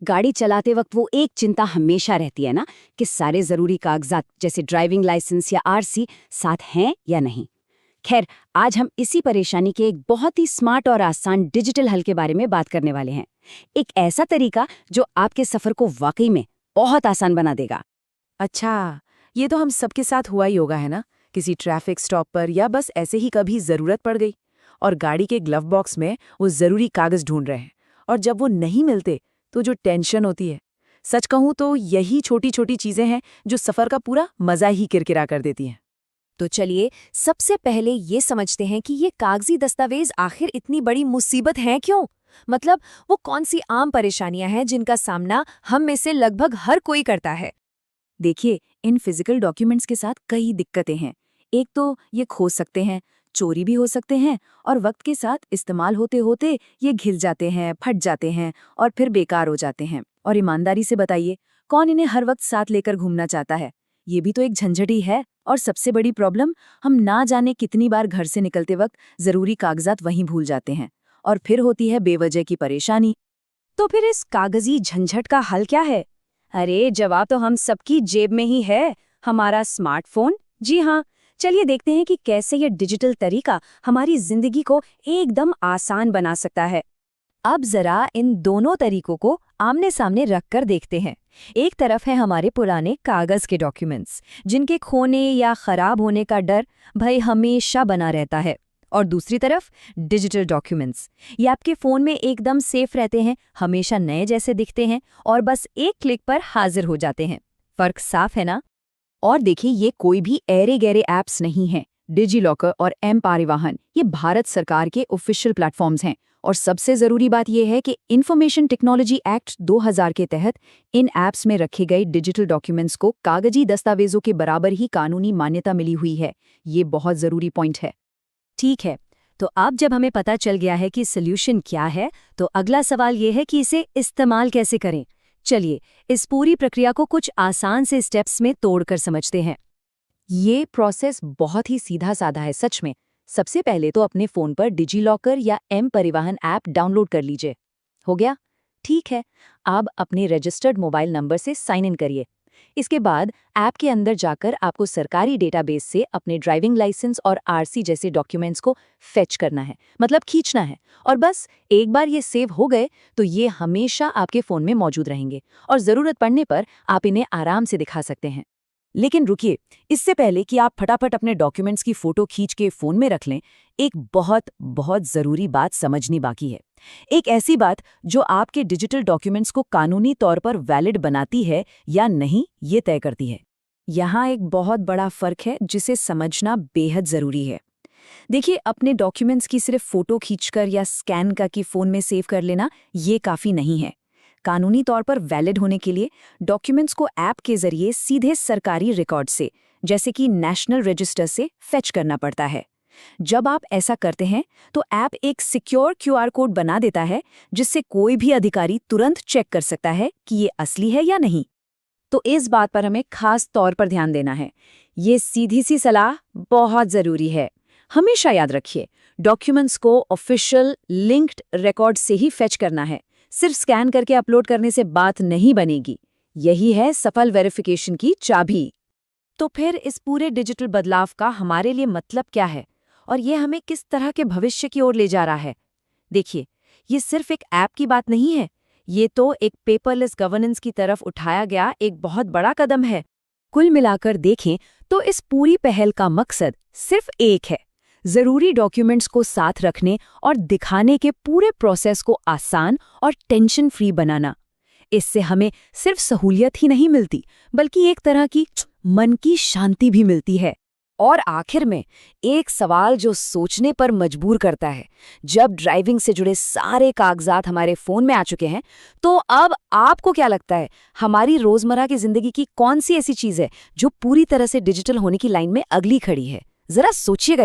गाड़ी चलाते वक्त वो एक चिंता हमेशा रहती है ना कि सारे जरूरी कागजात जैसे ड्राइविंग लाइसेंस या आरसी साथ हैं या नहीं। खैर, आज हम इसी परेशानी के एक बहुत ही स्मार्ट और आसान डिजिटल हल के बारे में बात करने वाले हैं। एक ऐसा तरीका जो आपके सफर को वाकई में बहुत आसान बना देगा। अच्छा, ये तो हम सबके साथ हुआ ही होगा, है ना? किसी ट्रैफिक स्टॉप पर या बस ऐसे ही कभी जरूरत पड़ गई और गाड़ी के ग्लव बॉक्स में वो जरूरी कागज ढूंढ रहे हैं, और जब वो नहीं मिलते तो जो टेंशन होती है। सच कहूं तो यही छोटी छोटी चीजें हैं जो सफर का पूरा मजा ही किरकिरा कर देती हैं। तो चलिए सबसे पहले ये समझते हैं कि ये कागजी दस्तावेज आखिर इतनी बड़ी मुसीबत हैं क्यों। मतलब वो कौन सी आम परेशानियां हैं जिनका सामना हम में से लगभग हर कोई करता है। देखिए, इन फिजिकल डॉक्यूमेंट्स के साथ कई दिक्कतें हैं। एक तो ये खो सकते हैं, चोरी भी हो सकते हैं, और वक्त के साथ इस्तेमाल होते होते ये घिल जाते हैं, फट जाते हैं और फिर बेकार हो जाते हैं। और ईमानदारी से बताइए, कौन इन्हें हर वक्त साथ लेकर घूमना चाहता है? ये भी तो एक झंझट ही है। और सबसे बड़ी प्रॉब्लम, हम ना जाने कितनी बार घर से निकलते वक्त जरूरी कागजात वहीं भूल जाते हैं, और फिर होती है बेवजह की परेशानी। तो फिर इस कागजी झंझट का हल क्या है? अरे, जवाब तो हम सबकी जेब में ही है, हमारा स्मार्टफोन। जी हाँ, चलिए देखते हैं कि कैसे ये डिजिटल तरीका हमारी जिंदगी को एकदम आसान बना सकता है। अब जरा इन दोनों तरीकों को आमने सामने रखकर देखते हैं। एक तरफ है हमारे पुराने कागज के डॉक्यूमेंट्स, जिनके खोने या खराब होने का डर भय हमेशा बना रहता है, और दूसरी तरफ डिजिटल डॉक्यूमेंट्स। ये आपके फ़ोन में एकदम सेफ रहते हैं, हमेशा नए जैसे दिखते हैं और बस एक क्लिक पर हाजिर हो जाते हैं। फर्क साफ है ना? और देखिए, ये कोई भी ऐरे गहरे ऐप्स नहीं हैं। डिजिलॉकर और एम परिवहन ये भारत सरकार के ऑफिशियल प्लेटफॉर्म्स हैं। और सबसे ज़रूरी बात यह है कि इंफॉर्मेशन टेक्नोलॉजी एक्ट 2000 के तहत इन ऐप्स में रखे गए डिजिटल डॉक्यूमेंट्स को कागजी दस्तावेजों के बराबर ही कानूनी मान्यता मिली हुई है। ये बहुत ज़रूरी पॉइंट है। ठीक है, तो अब जब हमें पता चल गया है कि सोल्यूशन क्या है, तो अगला सवाल ये है कि इसे इस्तेमाल कैसे करें। चलिए इस पूरी प्रक्रिया को कुछ आसान से स्टेप्स में तोड़कर समझते हैं। ये प्रोसेस बहुत ही सीधा साधा है सच में। सबसे पहले तो अपने फ़ोन पर डिजिलॉकर या एम परिवहन ऐप डाउनलोड कर लीजिए। हो गया? ठीक है, अब अपने रजिस्टर्ड मोबाइल नंबर से साइन इन करिए। इसके बाद ऐप के अंदर जाकर आपको सरकारी डेटाबेस से अपने ड्राइविंग लाइसेंस और आरसी जैसे डॉक्यूमेंट्स को फेच करना है, मतलब खींचना है। और बस एक बार ये सेव हो गए तो ये हमेशा आपके फ़ोन में मौजूद रहेंगे, और ज़रूरत पड़ने पर आप इन्हें आराम से दिखा सकते हैं। लेकिन रुकिए, इससे पहले कि आप फटाफट अपने डॉक्यूमेंट्स की फ़ोटो खींच के फ़ोन में रख लें, एक बहुत बहुत ज़रूरी बात समझनी बाकी है। एक ऐसी बात जो आपके डिजिटल डॉक्यूमेंट्स को कानूनी तौर पर वैलिड बनाती है या नहीं, ये तय करती है। यहाँ एक बहुत बड़ा फ़र्क है जिसे समझना बेहद ज़रूरी है। देखिए, अपने डॉक्यूमेंट्स की सिर्फ फ़ोटो खींचकर या स्कैन करके फ़ोन में सेव कर लेना ये काफ़ी नहीं है। कानूनी तौर पर वैलिड होने के लिए डॉक्यूमेंट्स को ऐप के जरिए सीधे सरकारी रिकॉर्ड से, जैसे कि नेशनल रजिस्टर से, फेच करना पड़ता है। जब आप ऐसा करते हैं तो ऐप एक सिक्योर क्यूआर कोड बना देता है, जिससे कोई भी अधिकारी तुरंत चेक कर सकता है कि ये असली है या नहीं। तो इस बात पर हमें खास तौर पर ध्यान देना है। ये सीधी सी सलाह बहुत ज़रूरी है। हमेशा याद रखिए, डॉक्यूमेंट्स को ऑफिशियल लिंक्ड रिकॉर्ड से ही फेच करना है। सिर्फ स्कैन करके अपलोड करने से बात नहीं बनेगी। यही है सफल वेरिफिकेशन की चाबी। तो फिर इस पूरे डिजिटल बदलाव का हमारे लिए मतलब क्या है, और ये हमें किस तरह के भविष्य की ओर ले जा रहा है? देखिए, ये सिर्फ एक ऐप की बात नहीं है, ये तो एक पेपरलेस गवर्नेंस की तरफ उठाया गया एक बहुत बड़ा कदम है। कुल मिलाकर देखें तो इस पूरी पहल का मकसद सिर्फ एक है: जरूरी डॉक्यूमेंट्स को साथ रखने और दिखाने के पूरे प्रोसेस को आसान और टेंशन फ्री बनाना। इससे हमें सिर्फ सहूलियत ही नहीं मिलती, बल्कि एक तरह की मन की शांति भी मिलती है। और आखिर में एक सवाल जो सोचने पर मजबूर करता है, जब ड्राइविंग से जुड़े सारे कागजात हमारे फोन में आ चुके हैं, तो अब आपको क्या लगता है, हमारी रोजमर्रा की जिंदगी की कौन सी ऐसी चीज है जो पूरी तरह से डिजिटल होने की लाइन में अगली खड़ी है? जरा सोचिएगा।